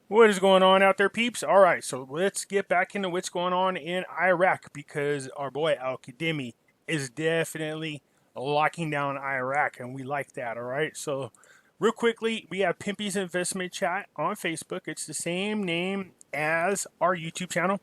What is going on out there, peeps? All right, so let's get back into what's going on in Iraq because our boy Al-Kadhimi is definitely locking down Iraq, and we like that. All right, so real quickly, we have Pimpy's Investment Chat on Facebook. It's the same name as our YouTube channel.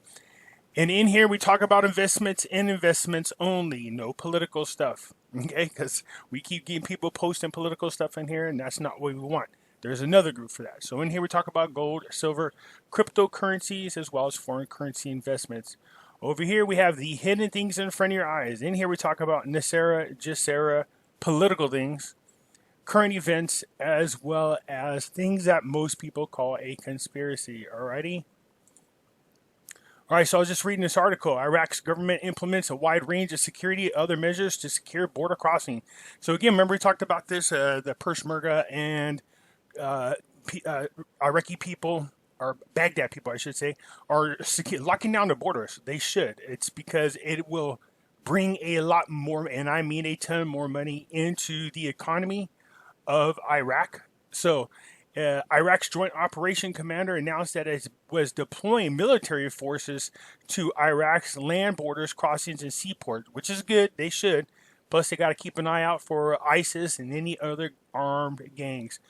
And in here, we talk about investments and investments only, no political stuff. Okay, because we keep getting people posting political stuff in here, and that's not what we want. There's another group for that. So in here, we talk about gold, silver, cryptocurrencies, as well as foreign currency investments. Over here, we have the hidden things in front of your eyes. In here, we talk about NESARA, GESARA, political things, current events, as well as things that most people call a conspiracy. Alrighty? All right, so I was just reading this article. Iraq's government implements a wide range of security and other measures to secure border crossing. So again, remember we talked about this, the Peshmerga and Iraqi people, or Baghdad people, I should say, are locking down the borders. They should. It's because it will bring a lot more, and I mean a ton more money into the economy of Iraq. So Iraq's Joint Operation Commander announced that it was deploying military forces to Iraq's land borders, crossings, and seaports, which is good. They should. Plus, they got to keep an eye out for ISIS and any other armed gangs.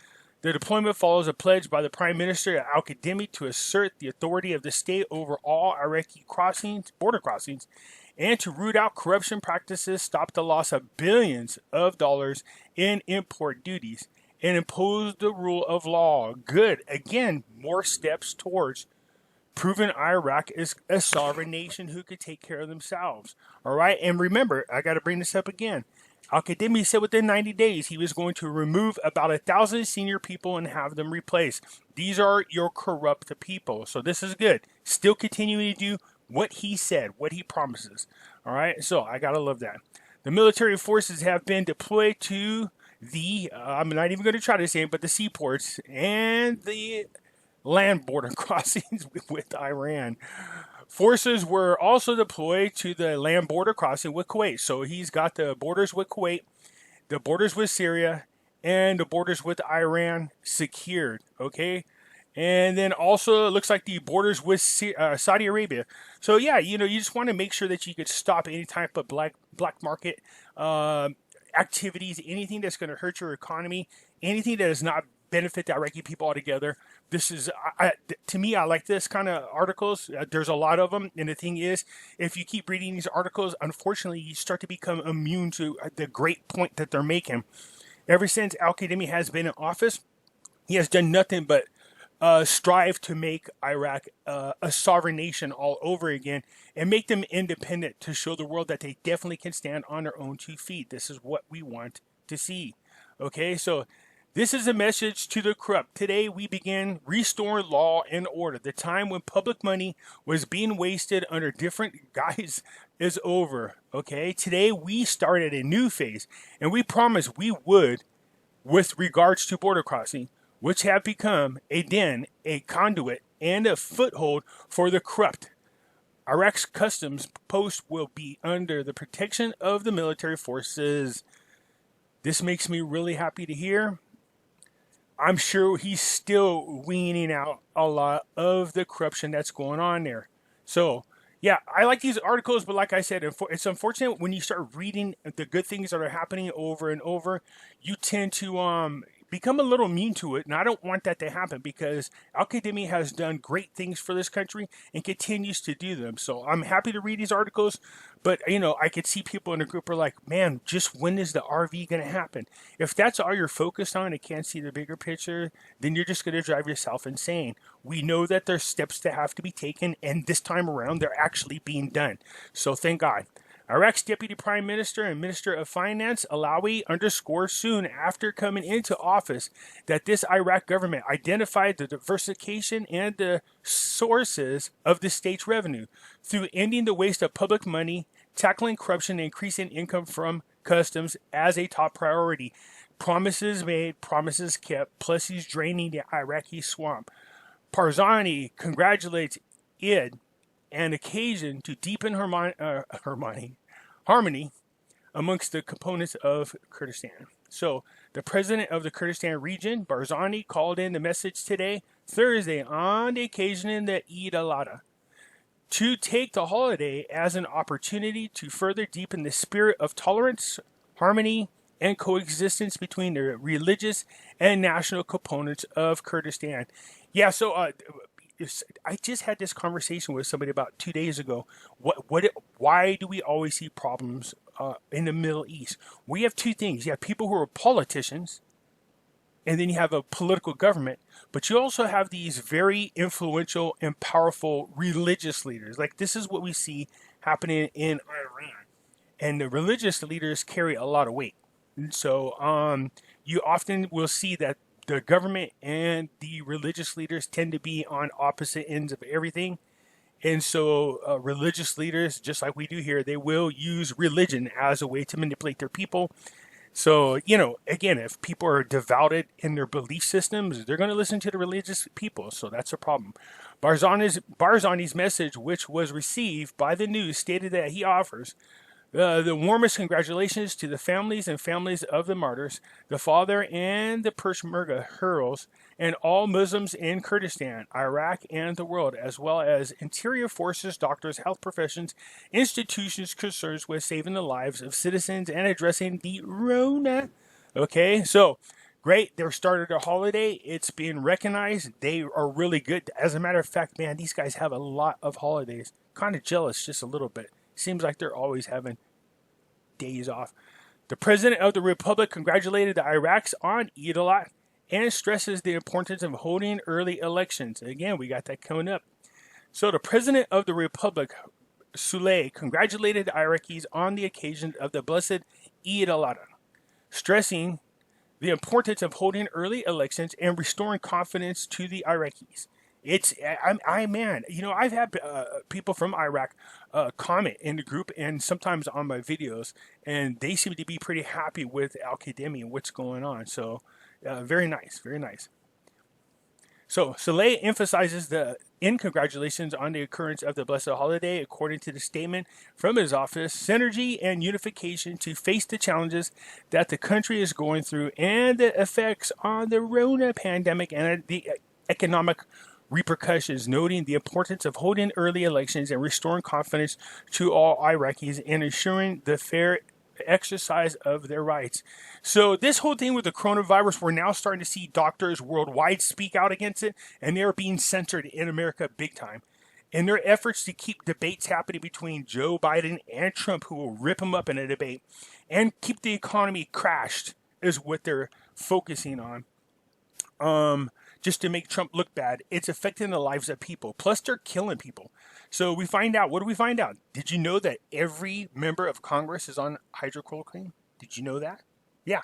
The deployment follows a pledge by the Prime Minister Al-Kadhimi to assert the authority of the state over all Iraqi crossings, border crossings, and to root out corruption practices, stop the loss of billions of dollars in import duties, and impose the rule of law. Good. Again, more steps towards proving Iraq is a sovereign nation who could take care of themselves. All right. And remember, I got to bring this up again. Al-Kadhimi said within 90 days he was going to remove about 1,000 senior people and have them replaced. These are your corrupt people. So this is good. Still continuing to do what he said, what he promises. All right. So I got to love that. The military forces have been deployed to the, I'm not even going to try to say it, but the seaports and the land border crossings with Iran. Forces were also deployed to the land border crossing with Kuwait. So he's got the borders with Kuwait, the borders with Syria, and the borders with Iran secured. Okay. And then also it looks like the borders with Saudi Arabia. So yeah, you just want to make sure that you could stop any type of black market activities, anything that's going to hurt your economy, anything that does not benefit the Iraqi people altogether. This is, to me, I like this kind of articles. There's a lot of them. And the thing is, if you keep reading these articles, unfortunately, you start to become immune to the great point that they're making. Ever since Al-Kadhimi has been in office, he has done nothing but strive to make Iraq a sovereign nation all over again and make them independent to show the world that they definitely can stand on their own 2 feet. This is what we want to see. Okay, so this is a message to the corrupt. Today we begin restoring law and order. The time when public money was being wasted under different guise is over. Okay, today we started a new phase, and we promised we would with regards to border crossing, which have become a den, a conduit, and a foothold for the corrupt. Iraq's customs post will be under the protection of the military forces. This makes me really happy to hear. I'm sure he's still weaning out a lot of the corruption that's going on there. So, yeah, I like these articles, but like I said, it's unfortunate when you start reading the good things that are happening over and over, you tend to become a little immune to it. And I don't want that to happen because Al-Kadhimi has done great things for this country and continues to do them. So I'm happy to read these articles, but I could see people in the group are like, man, just when is the RV going to happen? If that's all you're focused on and can't see the bigger picture, then you're just going to drive yourself insane. We know that there's steps that have to be taken, and this time around, they're actually being done. So thank God. Iraq's Deputy Prime Minister and Minister of Finance, Alawi, underscored soon after coming into office that this Iraq government identified the diversification and the sources of the state's revenue through ending the waste of public money, tackling corruption, and increasing income from customs as a top priority. Promises made, promises kept, plus he's draining the Iraqi swamp. Barzani congratulates Id an occasion to deepen harmony amongst the components of Kurdistan. So the president of the Kurdistan region, Barzani, called in the message today Thursday on the occasion in the Eid al-Adha, to take the holiday as an opportunity to further deepen the spirit of tolerance, harmony, and coexistence between the religious and national components of Kurdistan. Yeah, so I just had this conversation with somebody about 2 days ago. Why do we always see problems in the Middle East? We have two things. You have people who are politicians, and then you have a political government, but you also have these very influential and powerful religious leaders. Like this is what we see happening in Iran, and the religious leaders carry a lot of weight. And so you often will see that the government and the religious leaders tend to be on opposite ends of everything. And so religious leaders, just like we do here, they will use religion as a way to manipulate their people. So, again, if people are devoted in their belief systems, they're going to listen to the religious people. So that's a problem. Barzani's message, which was received by the news, stated that he offers the warmest congratulations to the families and families of the martyrs, the father and the Peshmerga heroes, and all Muslims in Kurdistan, Iraq, and the world, as well as interior forces, doctors, health professions, institutions concerned with saving the lives of citizens and addressing the Rona. Okay, so great. They're started a holiday. It's being recognized. They are really good. As a matter of fact, man, these guys have a lot of holidays. Kind of jealous just a little bit. Seems like they're always having days off. The President of the Republic congratulated the Iraqis on Eid al-Adha and stresses the importance of holding early elections. Again, we got that coming up. So the President of the Republic, Saleh, congratulated the Iraqis on the occasion of the blessed Eid al-Adha, stressing the importance of holding early elections and restoring confidence to the Iraqis. Man, I've had people from Iraq comment in the group and sometimes on my videos, and they seem to be pretty happy with Al-Kadhimi and what's going on. So, very nice, very nice. So, Saleh emphasizes congratulations on the occurrence of the blessed holiday, according to the statement from his office, synergy and unification to face the challenges that the country is going through and the effects on the Rona pandemic and the economic repercussions, noting the importance of holding early elections and restoring confidence to all Iraqis and ensuring the fair exercise of their rights. So this whole thing with the coronavirus, we're now starting to see doctors worldwide speak out against it, and they're being censored in America big time. In their efforts to keep debates happening between Joe Biden and Trump, who will rip them up in a debate, and keep the economy crashed, is what they're focusing on. Just to make Trump look bad. It's affecting the lives of people. Plus, they're killing people. So we find out. What do we find out? Did you know that every member of Congress is on hydrochloroquine? Did you know that? Yeah.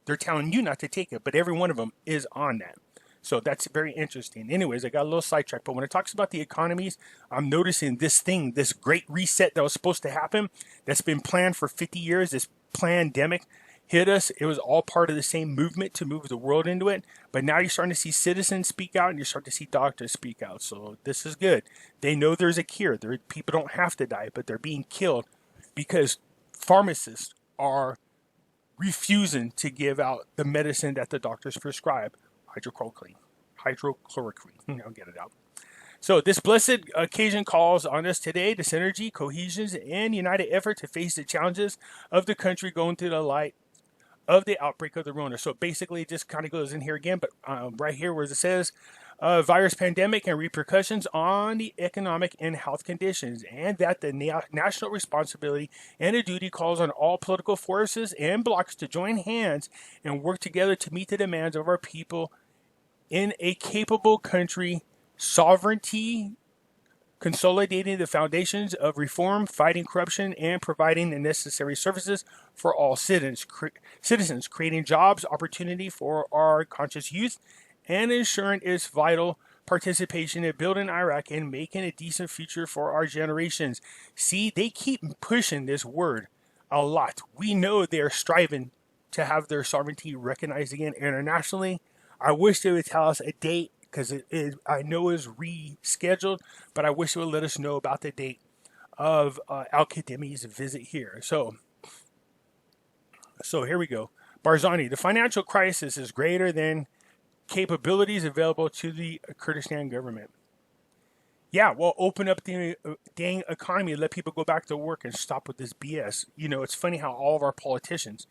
They're telling you not to take it, but every one of them is on that. So that's very interesting. Anyways, I got a little sidetracked. But when it talks about the economies, I'm noticing this great reset that was supposed to happen, that's been planned for 50 years, this pandemic, hit us. It was all part of the same movement to move the world into it. But now you're starting to see citizens speak out and you're starting to see doctors speak out. So this is good. They know there's a cure. People don't have to die, but they're being killed because pharmacists are refusing to give out the medicine that the doctors prescribe, hydrochloroquine. I'll get it out. So this blessed occasion calls on us today to synergy, cohesion, and united effort to face the challenges of the country going through the light of the outbreak of the Rona. So basically, it just kind of goes in here again, but right here where it says virus pandemic and repercussions on the economic and health conditions, and that the national responsibility and a duty calls on all political forces and blocs to join hands and work together to meet the demands of our people in a capable country, sovereignty, consolidating the foundations of reform, fighting corruption, and providing the necessary services for all citizens, creating jobs, opportunity for our conscious youth, and ensuring its vital participation in building Iraq and making a decent future for our generations. See, they keep pushing this word a lot. We know they're striving to have their sovereignty recognized again internationally. I wish they would tell us a date, because I know it's rescheduled, but I wish it would let us know about the date of Al-Kadhimi's visit here. So here we go. Barzani, the financial crisis is greater than capabilities available to the Kurdistan government. Yeah, well, open up the dang economy, let people go back to work and stop with this BS. You know, it's funny how all of our politicians,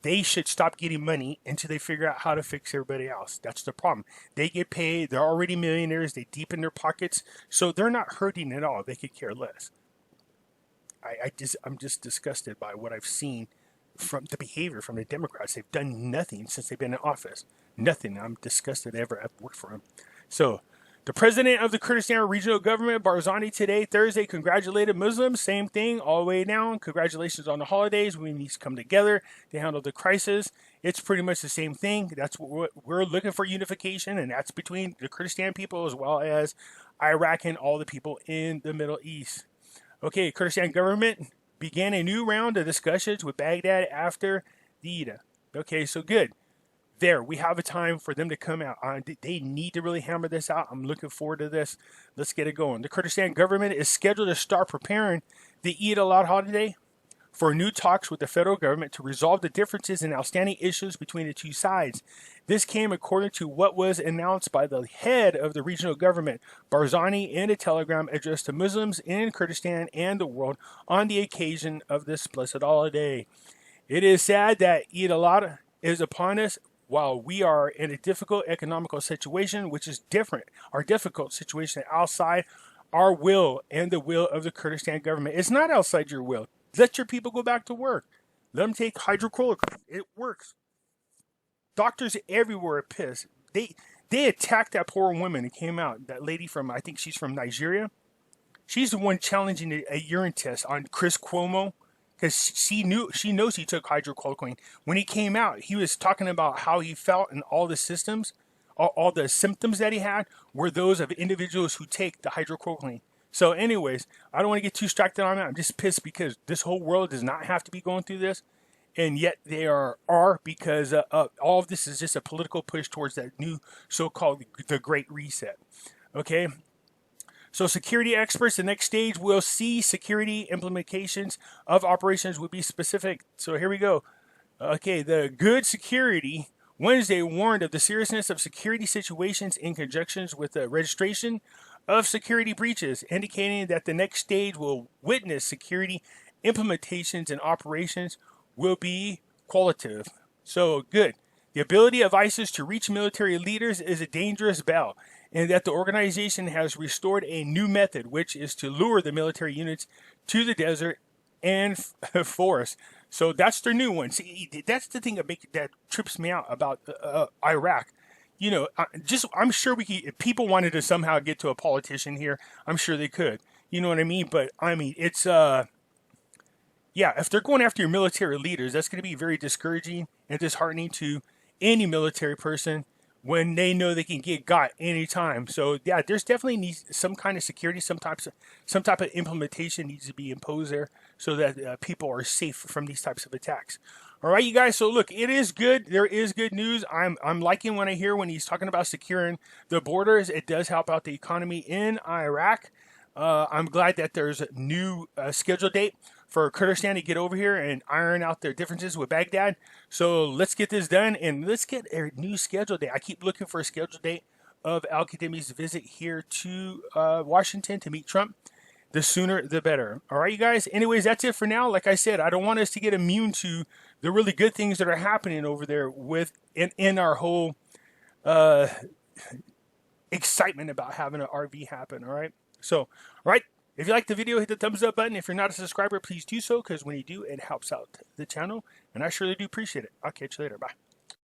they should stop getting money until they figure out how to fix everybody else. That's the problem. They get paid, they're already millionaires, they deepen their pockets, so they're not hurting at all. They could care less. I'm just disgusted by what I've seen from the behavior from the Democrats. They've done nothing since they've been in office. Nothing. I'm disgusted ever I've worked for them. So, the president of the Kurdistan Regional Government, Barzani, today, Thursday, congratulated Muslims. Same thing, all the way down. Congratulations on the holidays. We need to come together to handle the crisis. It's pretty much the same thing. That's what we're looking for, unification, and that's between the Kurdistan people as well as Iraq and all the people in the Middle East. Okay, Kurdistan government began a new round of discussions with Baghdad after the Eid. Okay, so good. There, we have a time for them to come out. They need to really hammer this out. I'm looking forward to this. Let's get it going. The Kurdistan government is scheduled to start preparing the Eid al-Adha holiday for new talks with the federal government to resolve the differences and outstanding issues between the two sides. This came according to what was announced by the head of the regional government, Barzani, in a telegram addressed to Muslims in Kurdistan and the world on the occasion of this blessed holiday. It is sad that Eid al-Adha is upon us, while we are in a difficult economical situation, which is different, our difficult situation outside our will and the will of the Kurdistan government. It's not outside your will. Let your people go back to work. Let them take hydrochloroquine. It works. Doctors everywhere are pissed. They attacked that poor woman who came out. That lady from, I think she's from Nigeria. She's the one challenging a urine test on Chris Cuomo, because she knows he took hydrochloroquine. When he came out, he was talking about how he felt, and all the symptoms that he had were those of individuals who take the hydrochloroquine. So anyways, I don't want to get too distracted on that. I'm just pissed because this whole world does not have to be going through this, and yet they are because all of this is just a political push towards that new so-called the Great Reset. Okay. So security experts, the next stage will see security implications of operations will be specific. So here we go. Okay, the Good Security Wednesday warned of the seriousness of security situations in conjunction with the registration of security breaches, indicating that the next stage will witness security implementations and operations will be qualitative. So good. The ability of ISIS to reach military leaders is a dangerous bell, and that the organization has restored a new method, which is to lure the military units to the desert and forest. So that's their new one. See, that's the thing that trips me out about Iraq. You know, I'm sure if people wanted to somehow get to a politician here, I'm sure they could. You know what I mean? But I mean, it's yeah, if they're going after your military leaders, that's going to be very discouraging and disheartening to any military person when they know they can get got anytime. So yeah, there's definitely needs some kind of security, some type of implementation needs to be imposed there so that people are safe from these types of attacks. All right, you guys. So look, it is good. There is good news. I'm liking when I hear when he's talking about securing the borders. It does help out the economy in Iraq. I'm glad that there's a new schedule date for Kurdistan to get over here and iron out their differences with Baghdad. So let's get this done and let's get a new schedule date. I keep looking for a schedule date of Al-Kadhimi's visit here to Washington to meet Trump. The sooner, the better. All right, you guys. Anyways, that's it for now. Like I said, I don't want us to get immune to the really good things that are happening over there in our whole excitement about having an RV happen. All right. So, all right. If you like the video, hit the thumbs up button. If you're not a subscriber, please do so, because when you do, it helps out the channel, and I surely do appreciate it. I'll catch you later. Bye.